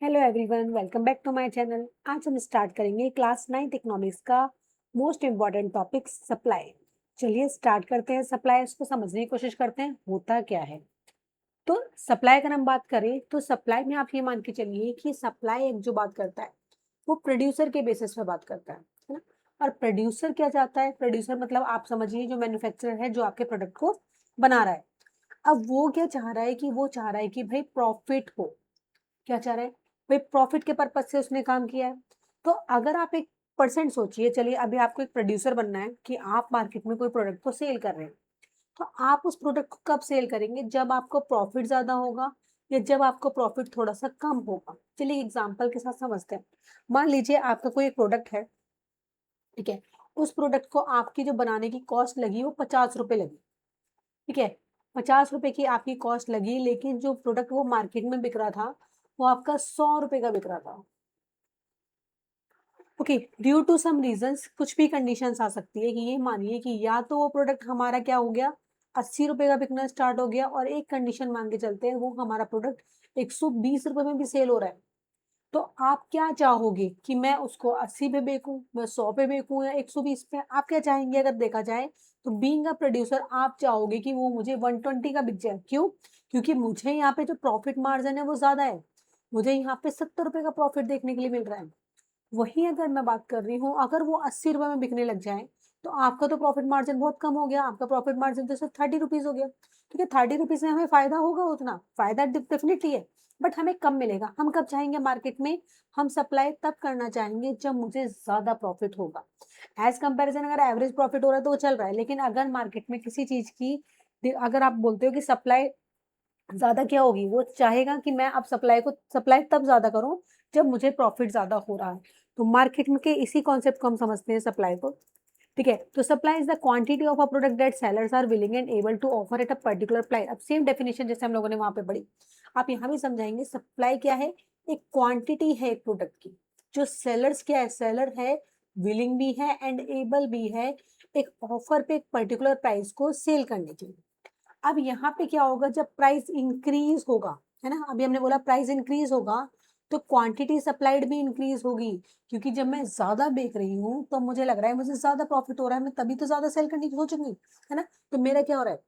Hello everyone, welcome back to my channel. आज हम start करेंगे क्लास 9th इकोनॉमिक्स का मोस्ट इम्पॉर्टेंट टॉपिक सप्लाई। चलिए स्टार्ट करते हैं। सप्लाई इसको समझने की कोशिश करते हैं होता क्या है। तो सप्लाई अगर हम बात करें तो सप्लाई में आप ये मान के चलिए कि सप्लाई एक जो बात करता है वो प्रोड्यूसर के बेसिस पे बात करता है ना। और प्रोड्यूसर क्या चाहता है? प्रोड्यूसर मतलब आप समझिए जो मैन्युफैक्चरर है जो आपके प्रोडक्ट को बना रहा है। अब वो क्या चाह रहा है कि वो चाह रहा है कि भाई प्रॉफिट हो। क्या चाह रहा है भाई? प्रॉफिट के पर्पज से उसने काम किया है। तो अगर आप एक परसेंट सोचिए, चलिए अभी आपको एक प्रोड्यूसर बनना है कि आप मार्केट में कोई प्रोडक्ट को सेल कर रहे हैं। तो आप उस प्रोडक्ट को कब सेल करेंगे? जब आपको प्रॉफिट ज्यादा होगा या जब आपको प्रॉफिट थोड़ा सा कम होगा। चलिए एग्जांपल के साथ समझते हैं। मान लीजिए आपका कोई एक प्रोडक्ट है, ठीक है। उस प्रोडक्ट को आपकी जो बनाने की कॉस्ट लगी वो 50 रुपए लगी, ठीक है। 50 रुपए की आपकी कॉस्ट लगी, लेकिन जो प्रोडक्ट वो मार्केट में बिक रहा था वो आपका 100 रुपए का बिक रहा था। Okay, due to some reasons कुछ भी कंडीशंस आ सकती है कि ये मानिए कि या तो वो प्रोडक्ट हमारा क्या हो गया, 80 रुपए का बिकना स्टार्ट हो गया, और एक कंडीशन मान के चलते हैं वो हमारा प्रोडक्ट 120 रुपए में भी सेल हो रहा है। तो आप क्या चाहोगे कि मैं उसको 80 पे बेचूं, मैं 100 पे बेचूं या 120 पे? आप क्या चाहेंगे? अगर देखा जाए तो बीइंग अ प्रोड्यूसर आप चाहोगे कि वो मुझे 120 का बिक जाए। क्यों? क्योंकि मुझे यहाँ पे जो प्रॉफिट मार्जिन है वो ज्यादा है। मुझे यहाँ पे 70 रुपए का प्रॉफिट देखने के लिए मिल रहा है। वहीं अगर मैं बात कर रही हूँ, अगर वो 80 रुपए में बिकने लग जाए तो आपका तो प्रॉफिट मार्जिन बहुत कम हो गया। आपका प्रॉफिट मार्जिन तो सिर्फ 30 रुपीज हो गया। ठीक है, 30 रुपीज में हमें फायदा होगा, उतना फायदा डेफिनेटली है, बट हमें कम मिलेगा। हम कब चाहेंगे मार्केट में? हम सप्लाई तब करना चाहेंगे जब मुझे ज्यादा प्रॉफिट होगा। एज कंपैरिजन अगर एवरेज प्रॉफिट हो रहा है तो वो चल रहा है, लेकिन अगर मार्केट में किसी चीज की अगर आप बोलते हो कि सप्लाई ज़्यादा क्या होगी, वो चाहेगा कि मैं अब सप्लाई तब ज़्यादा करूँ जब मुझे प्रॉफ़िट ज़्यादा हो रहा है। तो मार्केट में के इसी कॉन्सेप्ट को हम समझते हैं सप्लाई को, ठीक है। तो supply is the quantity of a product that sellers are willing and able to offer at a particular price. अब सेम डेफिनिशन जैसे हम लोगों ने वहाँ पे पढ़ी, आप यहाँ भी समझाएँगे। सप्लाई क्या है? एक क्वांटिटी है एक प्रोडक्ट की। जो सेलर्स क्या है? सेलर है, विलिंग भी है एंड एबल भी है एक ऑफर पे एक पर्टिकुलर प्राइस को सेल करने के लिए। अब यहाँ पे क्या होगा? जब प्राइस इंक्रीज होगा, है ना, अभी हमने बोला प्राइस इंक्रीज होगा, तो क्वांटिटी सप्लाइड भी इंक्रीज होगी। क्योंकि जब मैं ज्यादा बेच रही हूँ तो मुझे लग रहा है मुझे ज्यादा प्रॉफिट हो रहा है, मैं तभी तो ज्यादा सेल करने की सोचूंगी, है ना। तो मेरा क्या हो रहा है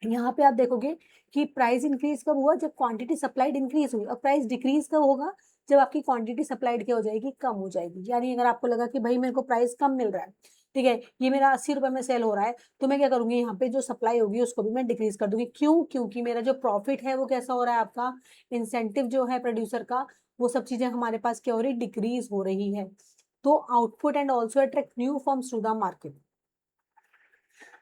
यहाँ पे? आप देखोगे कि प्राइस इंक्रीज कब हुआ? जब क्वांटिटी सप्लाइड इंक्रीज हुई। और प्राइस डिक्रीज कब होगा? जब आपकी क्वांटिटी सप्लाइड क्या हो जाएगी? कम हो जाएगी। यानी अगर आपको लगा कि भाई मेरे को प्राइस कम मिल रहा है, ठीक है, ये मेरा 80 रुपए में सेल हो रहा है, तो मैं क्या करूंगी? यहाँ पे जो सप्लाई होगी उसको भी मैं डिक्रीज कर दूंगी। क्यों? क्योंकि मेरा जो प्रॉफिट है वो कैसा हो रहा है? आपका इंसेंटिव जो है प्रोड्यूसर का, वो सब चीजें हमारे पास क्या हो रही? डिक्रीज हो रही है। तो output and also attract new forms to the market.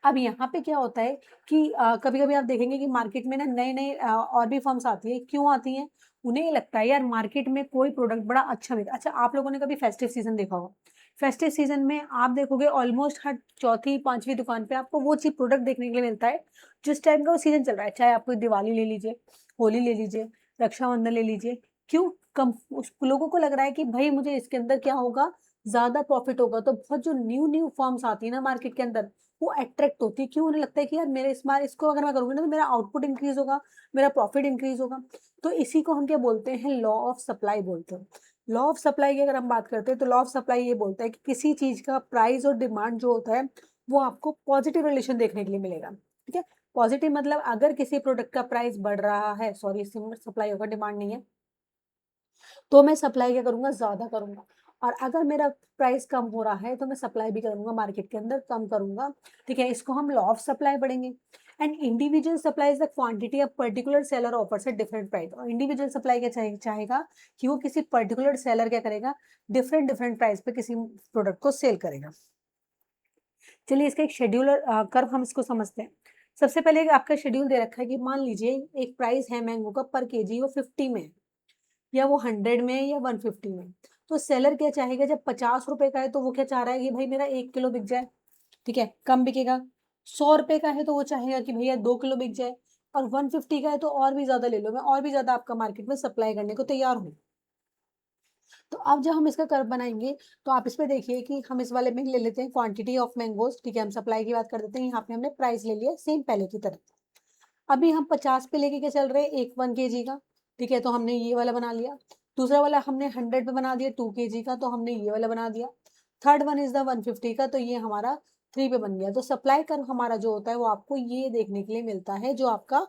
अब यहाँ पे क्या होता है कि कभी-कभी आप देखेंगे कि मार्केट में ना नए-नए और भी फर्म्स आती है। क्यों आती हैं? उन्हें ये लगता है यार मार्केट में कोई प्रोडक्ट बड़ा अच्छा बिका। अच्छा, आप लोगों ने कभी फेस्टिव सीजन देखा होगा? फेस्टिव सीजन में आप देखोगे ऑलमोस्ट हर चौथी, 5वीं दुकान पे आपको वो चीज़ प्रोडक्ट देखने के लिए मिलता है, जिस टाइम का वो सीजन चल रहा है। चाहे आप कोई दिवाली ले लीजिए, होली ले लीजिए, रक्षाबंधन ले लीजिए। क्यों? कम उस लोगों को लग रहा है कि भई मुझे इसके अंदर क्या होगा? ज़्यादा प्रॉफिट होगा। तो बहुत जो न्यू-न्यू फर्म्स आती है ना मार्केट के अंदर, वो अट्रैक्ट होती है। क्यों? उन्हें लगता है कि यार मेरे इस बार इसको अगर मैं करूँगी ना तो मेरा आउटपुट इंक्रीज़ होगा, मेरा प्रॉफिट इंक्रीज़ होगा। तो इसी को हम क्या बोलते हैं? लॉ ऑफ सप्लाई बोलते हैं। लॉ ऑफ सप्लाई की अगर हम बात करते हैं तो लॉ ऑफ सप्लाई ये बोलता है कि किसी चीज़ का प्राइस और डिमांड जो होता है, वो आपको पॉजिटिव रिलेशन देखने के लिए मिलेगा, ठीक है? पॉजिटिव मतलब अगर किसी प्रोडक्ट का प्राइस बढ़ रहा है, सॉरी इसमें सप्लाई होगा, डिमांड नहीं है। तो मैं सप्लाई क्या करूँगा? ज़्यादा करूँगा। और अगर मेरा प्राइस कम हो रहा है तो मैं सप्लाई भी करूँगा मार्केट के अंदर, कम करूँगा, ठीक है? इसको हम लॉ ऑफ सप्लाई पढ़ेंगे। And individual supply is the quantity a particular seller offers at different price. और इंडिविजुअल सप्लाई क्या चाहेगा कि वो किसी पर्टिकुलर सेलर क्या करेगा? डिफरेंट डिफरेंट प्राइस पे किसी प्रोडक्ट को सेल करेगा। चलिए इसका एक शेड्यूलर कर्व हम इसको समझते हैं। सबसे पहले आपका शेड्यूल दे रखा है कि मान लीजिए एक प्राइस है मैंगो का पर केजी, वो 50 में है या वो 100 में है या 150 में। तो सेलर क्या चाहेगा? जब 50 रुपए का है तो वो क्या चाह रहा है कि भाई मेरा 1 किलो बिक जाए, ठीक है, कम बिकेगा। 100 रुपए का है तो वो चाहेगा कि भैया 2 किलो बिक जाए। और 150 का है तो और भी ज्यादा ले लो, मैं और भी ज्यादा आपका मार्केट में सप्लाई करने को तैयार हूँ। तो अब जब हम इसका कर्व बनाएंगे तो आप इसमें देखिए कि हम इस वाले में ले लेते हैं क्वांटिटी ऑफ मैंगोज, ठीक है, हम सप्लाई की बात कर देते हैं। यहाँ पे हमने प्राइस ले लिया सेम पहले की तरह। अभी हम 50 पे लेके के चल रहे हैं एक 1 केजी का, ठीक है, तो हमने ये वाला बना लिया। दूसरा वाला हमने 100 पे बना दिया 2 kg का, तो हमने ये वाला बना दिया। थर्ड वन इज द 150 का, तो ये हमारा 3 पे बन गया। तो सप्लाई कर्व हमारा जो होता है वो आपको ये देखने के लिए मिलता है, जो आपका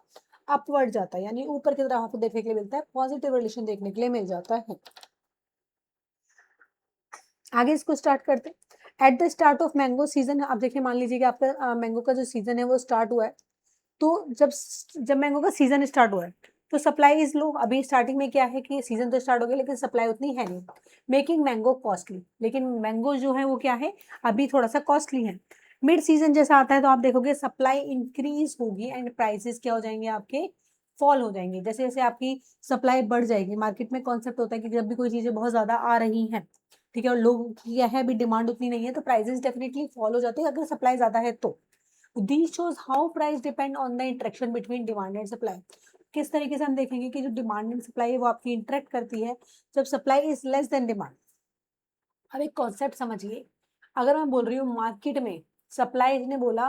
अपवर्ड जाता है, यानी ऊपर की तरफ आपको देखने के लिए मिलता है, पॉजिटिव रिलेशन देखने के लिए मिल जाता है। आगे इसको स्टार्ट करते हैं। At the start of mango season, आप देखिए मान लीजिए कि आपका मैंगो का जो सीजन है वो स्टार्ट हुआ है, तो जब जब मैंगो का सीजन स्टार्ट हुआ है तो सप्लाई इज लो। अभी स्टार्टिंग में क्या है कि सीजन तो स्टार्ट हो गया लेकिन सप्लाई उतनी है नहीं, मेकिंग मैंगो कॉस्टली। लेकिन मैंगो जो है वो क्या है, अभी थोड़ा सा कॉस्टली है। मिड सीजन जैसा आता है तो आप देखोगे सप्लाई इंक्रीज होगी एंड प्राइसेस क्या हो जाएंगे आपके, फॉल हो जाएंगे। जैसे जैसे आपकी सप्लाई बढ़ जाएगी, मार्केट में कॉन्सेप्ट होता है कि जब भी कोई चीजें बहुत ज्यादा आ रही हैं, ठीक है, और लोगों की क्या है अभी डिमांड उतनी नहीं है, तो प्राइसेस डेफिनेटली फॉल हो जाते हैं अगर सप्लाई ज्यादा है तो। These shows how price depend on the interaction between demand and supply। किस तरीके से हम देखेंगे कि जो डिमांड एंड सप्लाई है वो आपकी इंटरेक्ट करती है जब supply is less than demand. अब एक कॉन्सेप्ट समझिए, अगर मैं बोल रही हूँ मार्केट में सप्लाई ने बोला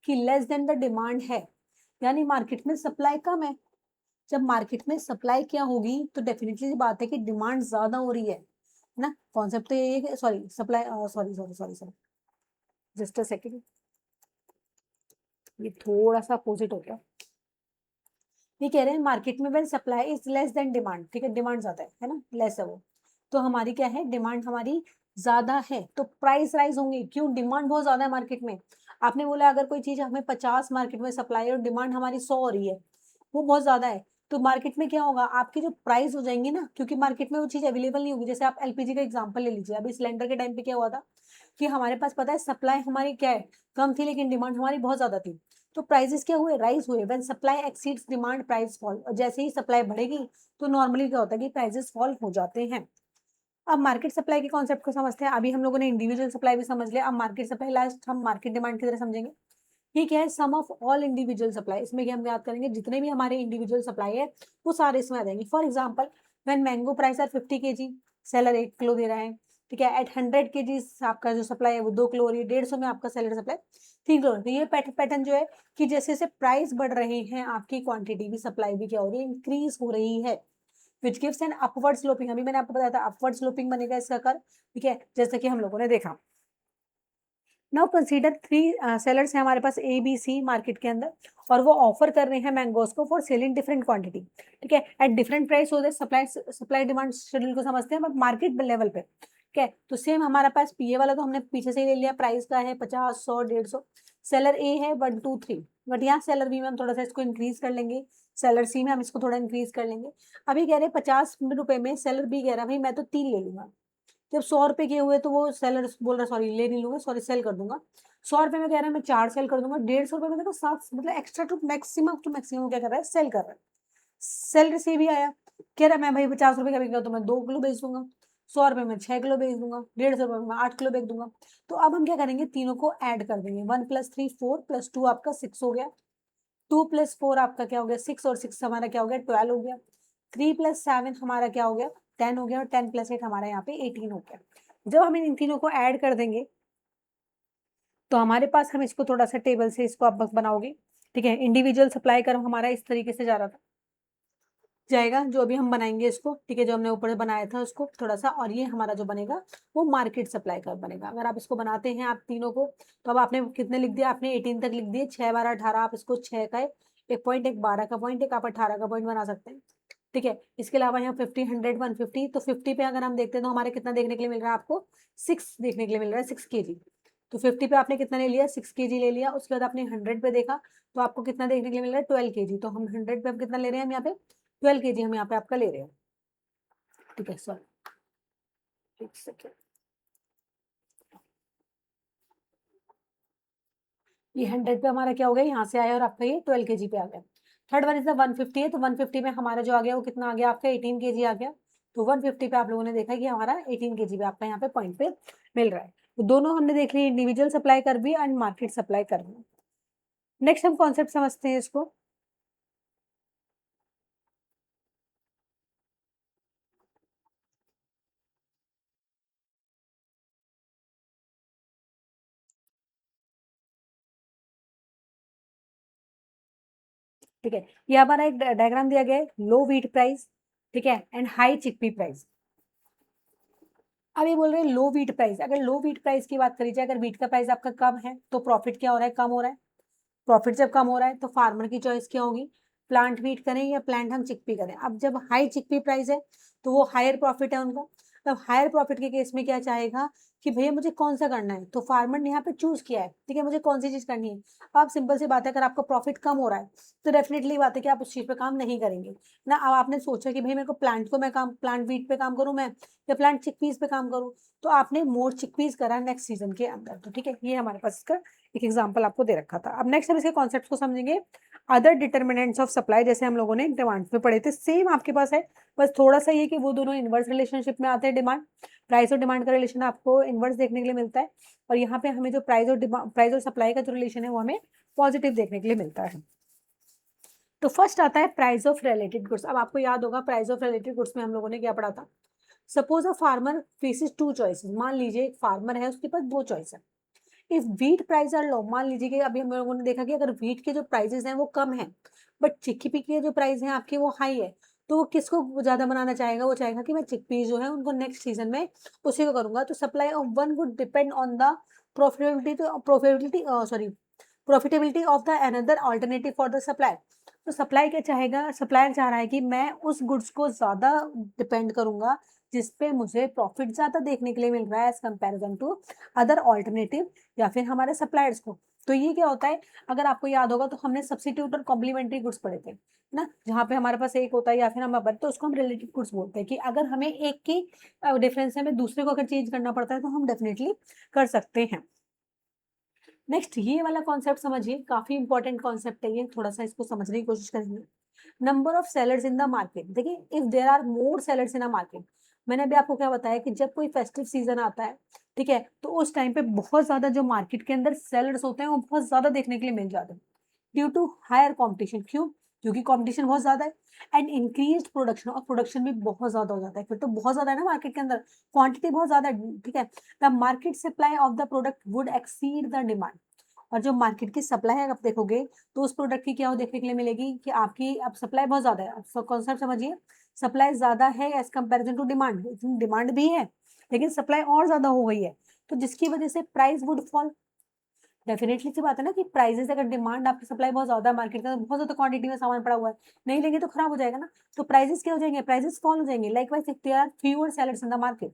कि लेस देन द डिमांड है, यानी मार्केट में सप्लाई कम है। जब मार्केट में सप्लाई क्या होगी तो डेफिनेटली बात है कि डिमांड ज्यादा हो रही है ना। कॉन्सेप्ट तो यही है, sorry supply, sorry sorry sorry sorry, just a second, ये थोड़ा सा अपोजिट हो गया। ये कह रहे हैं मार्केट में when supply is less than demand, ठीक है, डिमांड ज्यादा है ना, लेस है वो, तो हमारी क्या है, डिमांड हमारी ज्यादा है तो प्राइस राइज होंगे। क्यों, डिमांड बहुत ज्यादा है मार्केट में। आपने बोला अगर कोई चीज हमें 50 मार्केट में सप्लाई है और डिमांड हमारी 100 हो रही है, वो बहुत ज्यादा है, तो मार्केट में क्या होगा, आपकी जो प्राइस हो जाएंगी ना, क्योंकि मार्केट में वो चीज अवेलेबल नहीं होगी। जैसे आप एलपीजी का एग्जाम्पल ले लीजिए, अभी सिलेंडर के टाइम पे क्या हुआ था कि हमारे पास पता है सप्लाई हमारी क्या है, कम थी, लेकिन डिमांड हमारी बहुत ज्यादा थी, तो प्राइसेस क्या हुए, राइज हुए। When supply exceeds demand price fall, और जैसे ही सप्लाई बढ़ेगी तो नॉर्मली क्या होता है कि प्राइसेस फॉल हो जाते हैं। अब मार्केट सप्लाई के कॉन्सेप्ट को समझते हैं। अभी हम लोगों ने इंडिविजुअल सप्लाई भी समझ लिया, अब मार्केट सप्लाई लास्ट हम मार्केट डिमांड की तरह समझेंगे। ये क्या है, सम ऑफ ऑल इंडिविजुअल सप्लाई। इसमें क्या हम याद करेंगे, जितने भी हमारे इंडिविजुअल सप्लाई है वो सारे इसमें आ जाएंगे। For example when mango price are 50 kg, seller 1 kilo दे रहा है, ठीक है, एट 100 kg आपका जो सप्लाई है वो 2 किलो हो रही है, 150 में आपका सेलर सप्लाई 3 किलो। तो ये पैटर्न जो है कि जैसे जैसे प्राइस बढ़ रहे हैं आपकी क्वांटिटी भी, सप्लाई भी क्या हो रही है, इंक्रीज हो रही है, which gives an upward sloping. अभी मैंने आपको बताया था अपवर्ड स्लोपिंग बनेगा इसका कर, ठीक है, जैसे कि हम लोगों ने देखा। नाउ कंसीडर 3 सेलर्स हैं हमारे पास ए बी सी मार्केट के अंदर, और वो ऑफर कर रहे हैं मैंगोज को फॉर सेलिंग डिफरेंट क्वांटिटी, ठीक है, एट डिफरेंट प्राइस। हो जाए सप्लाई सप्लाई डिमांड शेड्यूल को समझते हैं मार्केट लेवल पे, ठीक है। तो सेम हमारा पास पीए वाला तो हमने पीछे से ही ले लिया, प्राइस का है 50, 100, 150। सेलर ए है 1, 2, 3, बट यहाँ सेलर बी में हम थोड़ा सा इसको इंक्रीज कर लेंगे, सेलर सी में हम इसको थोड़ा इंक्रीज कर लेंगे। अभी कह रहे 50 रुपए में, सेलर बी कह रहा है भाई मैं तो 3 ले लूंगा। जब 100 रुपए के हुए तो वो सेलर बोल रहा सॉरी ले नहीं लूंगा, सॉरी सेल कर दूंगा। 100 रुपए में कह रहा है मैं 4 सेल कर दूंगा, 150 रुपए में देखो 7, मतलब एक्स्ट्रा टू मैक्सिमम क्या कर रहा है, सेल कर रहा है। सेल से भी आया, कह रहा है मैं भाई 50 रुपए का बिका तो मैं 2 किलो बेच दूंगा, 100 रुपए में 6 किलो बेच दूंगा, 150 रुपए में 8 किलो बेच दूंगा। तो अब हम क्या करेंगे, तीनों को ऐड कर देंगे, 1 + 3 4 +2 आपका 6 हो गया, 2 + 4 आपका क्या हो गया 6, और 6 हमारा क्या हो गया 12 हो गया, 3 + 7 हमारा क्या हो गया 10 हो गया, और 10 + 8 हमारा यहाँ पे 18 हो गया। जब हम इन तीनों को ऐड कर देंगे तो हमारे पास, हम इसको थोड़ा सा टेबल से इसको आप बनाओगे, ठीक है, इंडिविजुअल सप्लाई कर्व हमारा इस तरीके से जा रहा था, जाएगा जो अभी हम बनाएंगे इसको, ठीक है, जो हमने ऊपर बनाया था उसको थोड़ा सा, और ये हमारा जो बनेगा वो मार्केट सप्लाई कर्व बनेगा। अगर आप इसको बनाते हैं आप तीनों को, तो अब आपने कितने लिख दिया, आपने 18 तक लिख दिए, 6, 12, 18, आप इसको 6 का एक पॉइंट, एक 12 का पॉइंट, एक आप 18 का पॉइंट बना सकते हैं, ठीक है। इसके अलावा यहाँ 50, 100, 150, तो 50 पे अगर हम देखते हैं तो हमारे कितना देखने के लिए मिल रहा है आपको, 6 देखने के लिए मिल रहा है, 6 kg। तो 50 पे आपने कितना ले लिया, 6 kg ले लिया। उसके बाद आपने 100 पे देखा तो आपको कितना देखने के लिए मिल रहा है, 12 kg। तो हम 100 पे अब कितना ले रहे हैं, हम यहाँ पे 12 kg हम यहाँ पे आपका ले रहे हैं, ठीक है, सॉरी एक सेकेंड, ये 100 पे हमारा क्या हो गया, यहाँ से आया और आपका ये 12 kg पे आ गया। थर्ड वन इज द 150 है, तो 150 में हमारा जो आ गया वो कितना आ गया आपका 18 kg आ गया। तो 150 पे आप लोगों ने देखा कि हमारा 18 kg पे आपका यहाँ पे पॉइंट पे मिल रहा है। तो दोनों हमने देख ली, इंडिविजुअल सप्लाई कर भी एंड मार्केट सप्लाई कर भी। नेक्स्ट हम कॉन्सेप्ट समझते हैं इसको। ठीक है, ये हमारा एक डायग्राम दिया गया है, लो व्हीट प्राइस, ठीक है, एंड हाई चिकपी प्राइस। अब ये बोल रहे हैं लो व्हीट प्राइस। अगर लो व्हीट प्राइस की बात करी जाए, अगर व्हीट का प्राइस आपका कम है तो प्रॉफिट क्या हो रहा है, कम हो रहा है। प्रॉफिट जब कम हो रहा है तो फार्मर की चॉइस क्या होगी, प्लांट व्हीट करें या प्लांट हम चिकपी करें। अब जब हाई चिकपी प्राइस है तो वो हायर प्रॉफिट है उनका। तब हायर प्रॉफिट के केस में क्या चाहेगा कि भैया मुझे कौन सा करना है, तो फार्मर ने यहाँ पे चूज किया है, ठीक है, मुझे कौन सी चीज करनी है। अब सिंपल सी बात है, अगर आपका प्रॉफिट कम हो रहा है तो डेफिनेटली बात है कि आप उस चीज पे काम नहीं करेंगे ना। अब आपने सोचा कि भाई मेरे को प्लांट को मैं काम प्लांट व्हीट पे काम करूं मैं, या प्लांट चिकपीस पे काम करूं, तो आपने मोर चिकपीस करा नेक्स्ट सीजन के अंदर। तो ठीक है, ये हमारे पास इसका एक एग्जाम्पल आपको दे रखा था। अब नेक्स्ट हम इसके कॉन्सेप्ट को समझेंगे। अदर डिटर्मिनेंट्स ऑफ सप्लाई, जैसे हम लोगों ने डिमांड में पढ़े थे, सेम आपके पास है, बस थोड़ा सा ये कि वो दोनों इनवर्स रिलेशनशिप में आते हैं। डिमांड, प्राइस और डिमांड का रिलेशन आपको इनवर्स देखने के लिए मिलता है, और यहाँ पे हमें जो प्राइस और सप्लाई का जो रिलेशन है वो हमें पॉजिटिव देखने के लिए मिलता है। तो फर्स्ट आता है प्राइस ऑफ रिलेटेड गुड्स। अब आपको याद होगा प्राइस ऑफ रिलेटेड गुड्स में हम लोगों ने क्या पढ़ा था। Suppose a farmer faces two choices. मान लीजिए एक फार्मर है, उसके पास दो चॉइस है। इफ व्हीट प्राइस आर लो, मान लीजिए कि अभी हम लोगों ने देखा कि अगर व्हीट के जो प्राइसेस हैं वो कम है, बट चिक्की के जो प्राइस हैं आपके वो हाई है, तो वो किसको ज्यादा बनाना चाहेगा, वो चाहेगा कि मैं चिकपीस जो है उनको नेक्स्ट सीजन में उसी को करूंगा। तो supply of one would depend on the profitability of the another alternative for the supply. तो सप्लाई क्या चाहेगा, सप्लायर चाह रहा है कि मैं उस गुड्स को ज्यादा डिपेंड करूंगा जिसपे मुझे प्रॉफिट ज्यादा देखने के लिए मिल रहा है as comparison to other alternative या फिर हमारे सप्लायर्स को। तो ये क्या होता है, अगर आपको याद होगा तो हमने सब्सिट्यूट और कॉम्प्लीमेंट्री गुड्स पढ़े थे ना, जहाँ पे हमारे पास एक होता है या फिर हम अब तो उसको हम रिलेटेड गुड्स बोलते हैं कि अगर हमें एक की डिफरेंस है, हमें दूसरे को अगर चेंज करना पड़ता है तो हम डेफिनेटली कर सकते हैं। नेक्स्ट ये वाला कॉन्सेप्ट समझिए, काफी इंपॉर्टेंट कॉन्सेप्ट है ये, थोड़ा सा इसको समझने की कोशिश करेंगे। Number of sellers in the market. देखिए if there are more sellers in a market, मैंने अभी आपको क्या बताया कि जब कोई फेस्टिव सीजन आता है, ठीक है, तो उस टाइम पे बहुत ज्यादा जो मार्केट के अंदर सेलर्स होते हैं वो बहुत ज्यादा देखने के लिए मिल जाते हैं ड्यू टू हायर कॉम्पिटिशन। क्यों, क्योंकि कॉम्पिटिशन बहुत ज्यादा है एंड इंक्रीज प्रोडक्शन, और प्रोडक्शन भी बहुत ज्यादा हो जाता है, फिर तो बहुत ज्यादा है ना मार्केट के अंदर, क्वांटिटी बहुत ज्यादा है, ठीक है। The market supply of the product would exceed the demand. और जो मार्केट की सप्लाई है आप देखोगे तो उस प्रोडक्ट की क्या हो देखने के लिए मिलेगी कि आपकी अब सप्लाई बहुत ज्यादा है। अब कॉन्सेप्ट समझिए, सप्लाई ज्यादा है as comparison to demand, demand भी है लेकिन सप्लाई और ज्यादा हो गई है, तो जिसकी वजह से प्राइस वुड फॉल। डेफिनेटली सी बात है ना कि प्राइसेस, अगर डिमांड आपकी सप्लाई बहुत ज्यादा है मार्केट का, बहुत ज्यादा क्वांटिटी में सामान पड़ा हुआ है, नहीं लेंगे तो खराब हो जाएगा ना, तो प्राइसेस क्या हो जाएंगे, प्राइसेस फॉल हो जाएंगे। Likewise if there are fewer sellers in the market,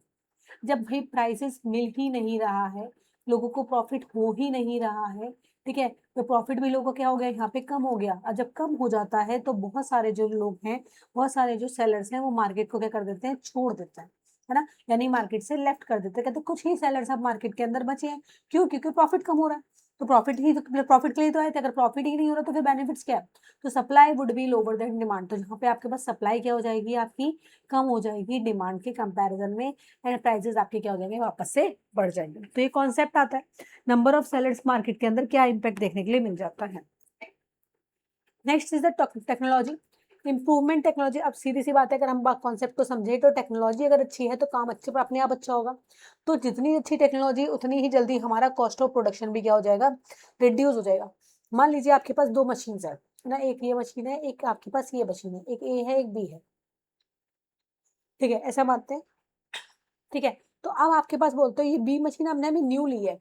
जब भाई प्राइसेस मिल ही नहीं रहा है, लोगों को प्रॉफिट हो ही नहीं रहा है, ठीक है, तो प्रॉफिट भी लोगों को क्या हो गया यहाँ पे कम हो गया। और जब कम हो जाता है तो बहुत सारे जो लोग हैं, बहुत सारे जो सेलर्स हैं वो मार्केट को क्या कर देते हैं, छोड़ देते हैं, है ना, यानी मार्केट से लेफ्ट कर देते हैं। कहते कुछ ही सेलर्स अब मार्केट के अंदर बचे हैं। क्यों, क्योंकि प्रॉफिट कम हो रहा है, तो प्रॉफिट के लिए तो आए थे, अगर प्रॉफिट ही नहीं हो रहा तो फिर बेनिफिट्स क्या है। तो supply would be lower than demand, तो जहाँ पे आपके पास सप्लाई क्या हो जाएगी आपकी, कम हो जाएगी डिमांड के कंपैरिजन में, एंड प्राइसेस आपके क्या हो जाएंगे, वापस से बढ़ जाएंगे। तो ये कॉन्सेप्ट आता है नंबर ऑफ सेलर्स मार्केट के अंदर क्या इंपैक्ट देखने के लिए मिल जाता है। Next is the technology, improvement technology. अब सीधी सी बात है, अगर हम कॉन्सेप्ट को समझे तो टेक्नोलॉजी अगर अच्छी है तो काम अच्छे पर अपने आप अच्छा होगा। तो जितनी अच्छी टेक्नोलॉजी उतनी ही जल्दी हमारा कॉस्ट ऑफ प्रोडक्शन भी क्या हो जाएगा, रिड्यूस हो जाएगा। मान लीजिए आपके पास दो मशीन है ना, एक ये मशीन है, एक आपके पास ये मशीन है, एक ए है एक बी है, ठीक है, ऐसा मानते हैं, ठीक है। तो अब आपके पास बोलते हो ये बी मशीन हमने अभी न्यू ली है,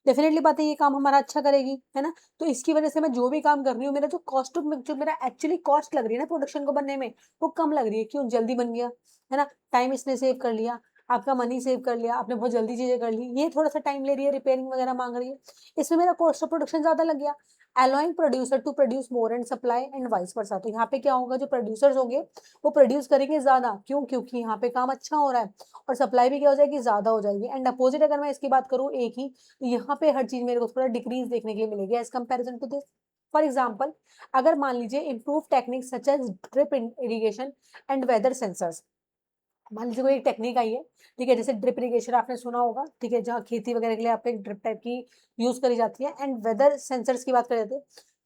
डेफिनेटली बात है ये काम हमारा अच्छा करेगी, है ना, तो इसकी वजह से मैं जो भी काम कर रही हूँ, मेरा जो कॉस्ट ऑफ, जो मेरा एक्चुअली कॉस्ट लग रही है ना प्रोडक्शन को बनने में, वो कम लग रही है। क्यों, जल्दी बन गया, है ना, टाइम इसने सेव कर लिया, आपका मनी सेव कर लिया, आपने बहुत जल्दी चीजें कर ली। ये थोड़ा सा टाइम ले रही है, रिपेयरिंग वगैरह मांग रही है, इसमें मेरा कॉस्ट ऑफ प्रोडक्शन ज्यादा लग गया। Allowing producer to produce more and supply and vice versa. तो यहाँ पे क्या होगा, जो प्रोड्यूसर्स होंगे वो प्रोड्यूस करेंगे ज्यादा, क्यों, क्योंकि यहाँ पे काम अच्छा हो रहा है, और सप्लाई भी क्या हो जाएगी, ज्यादा हो जाएगी। एंड अपोजिट अगर मैं इसकी बात करूँ एक ही, तो यहाँ पे हर चीज मेरे को थोड़ा डिक्रीज देखने के लिए मिलेगी as comparison to this. For example, अगर मान लीजिए improve technique such as drip irrigation and weather sensors, मान लीजिए कोई एक टेक्निक आई है, ठीक है, जैसे ड्रिप इरिगेशन आपने सुना होगा, ठीक है, जहाँ खेती वगैरह के लिए आप एक ड्रिप टाइप की यूज करी जाती है, एंड वेदर सेंसर्स की बात कर रहे थे।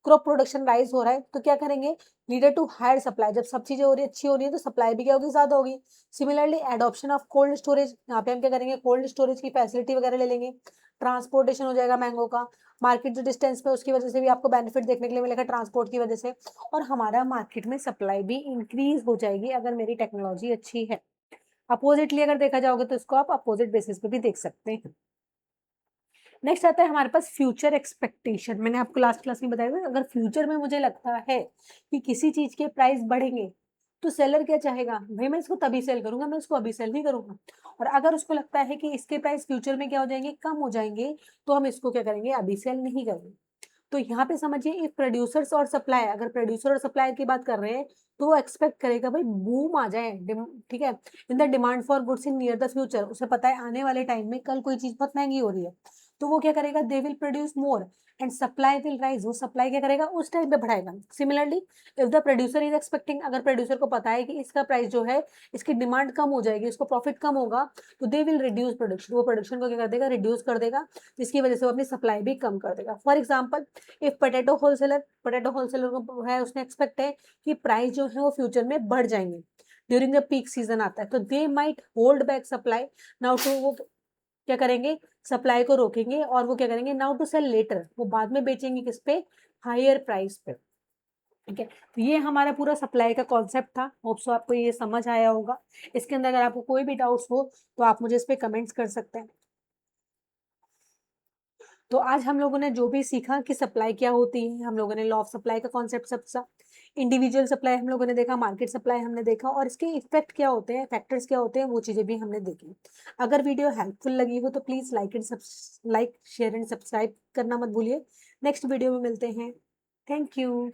क्रॉप प्रोडक्शन राइज हो रहा है तो क्या करेंगे, लीडर टू हायर सप्लाई, जब सब चीजें हो रही अच्छी हो रही है तो सप्लाई भी क्या होगी, ज्यादा होगी। Similarly adoption of cold storage, यहाँ पे हम क्या करेंगे, कोल्ड स्टोरेज की फैसिलिटी वगैरह ले लेंगे, ट्रांसपोर्टेशन हो जाएगा मैंगो का, मार्केट जो डिस्टेंस पे उसकी वजह से भी आपको बेनिफिट देखने के लिए मिलेगा ट्रांसपोर्ट की वजह से, और हमारा मार्केट में सप्लाई भी इंक्रीज हो जाएगी अगर मेरी टेक्नोलॉजी अच्छी है। अपोजिटली अगर देखा जाओगे तो इसको आप अपोजिट बेसिस पे भी देख सकते हैं। नेक्स्ट आता है हमारे पास फ्यूचर एक्सपेक्टेशन। मैंने आपको लास्ट क्लास में बताया था, अगर फ्यूचर में मुझे लगता है कि किसी चीज के प्राइस बढ़ेंगे तो सेलर क्या चाहेगा, भाई मैं इसको तभी सेल करूंगा, मैं इसको अभी सेल नहीं करूंगा। और अगर उसको लगता है कि इसके प्राइस फ्यूचर में क्या हो जाएंगे, कम हो जाएंगे, तो हम इसको क्या करेंगे, अभी सेल नहीं करेंगे। तो यहाँ पे समझिए, इफ प्रोड्यूसर्स और सप्लायर, अगर प्रोड्यूसर और सप्लायर की बात कर रहे हैं तो वो एक्सपेक्ट करेगा भाई बूम आ जाए, ठीक है, in the demand for goods in near the future, उसे पता है आने वाले टाइम में कल कोई चीज बहुत महंगी हो रही है, तो वो क्या करेगा, they will produce more and supply will rise, वो सप्लाई क्या करेगा, उस टाइम पे बढ़ाएगा। Similarly if the producer is expecting, अगर प्रोड्यूसर को पता है कि इसका प्राइस जो है, इसकी डिमांड कम हो जाएगी, इसको प्रॉफिट कम होगा, तो दे विल रिड्यूस प्रोडक्शन, वो प्रोडक्शन को क्या कर देगा, रिड्यूस कर देगा, जिसकी वजह से वो अपनी सप्लाई भी कम कर देगा। For example, if potato wholesaler को है, उसने एक्सपेक्ट है कि प्राइस जो है वो फ्यूचर में बढ़ जाएंगे, ड्यूरिंग द पीक सीजन आता है, तो they might hold back supply now to, वो क्या करेंगे, सप्लाई को रोकेंगे, और वो क्या करेंगे, नाउ टू सेल लेटर, वो बाद में बेचेंगे किस पे, हायर प्राइस पे। ठीक है, तो ये हमारा पूरा सप्लाई का कॉन्सेप्ट था। होप सो आपको ये समझ आया होगा। इसके अंदर अगर आपको कोई भी डाउट्स हो तो आप मुझे इस पे कमेंट्स कर सकते हैं। तो आज हम लोगों ने जो भी सीखा कि सप्लाई क्या होती है, हम लोगों ने लॉ ऑफ सप्लाई का कॉन्सेप्ट समझा, इंडिविजुअल सप्लाई हम लोगों ने देखा, मार्केट सप्लाई हमने देखा, और इसके इफेक्ट क्या होते हैं, फैक्टर्स क्या होते हैं, वो चीजें भी हमने देखी। अगर वीडियो हेल्पफुल लगी हो तो please like share and subscribe करना मत भूलिए। नेक्स्ट वीडियो में मिलते हैं। Thank you.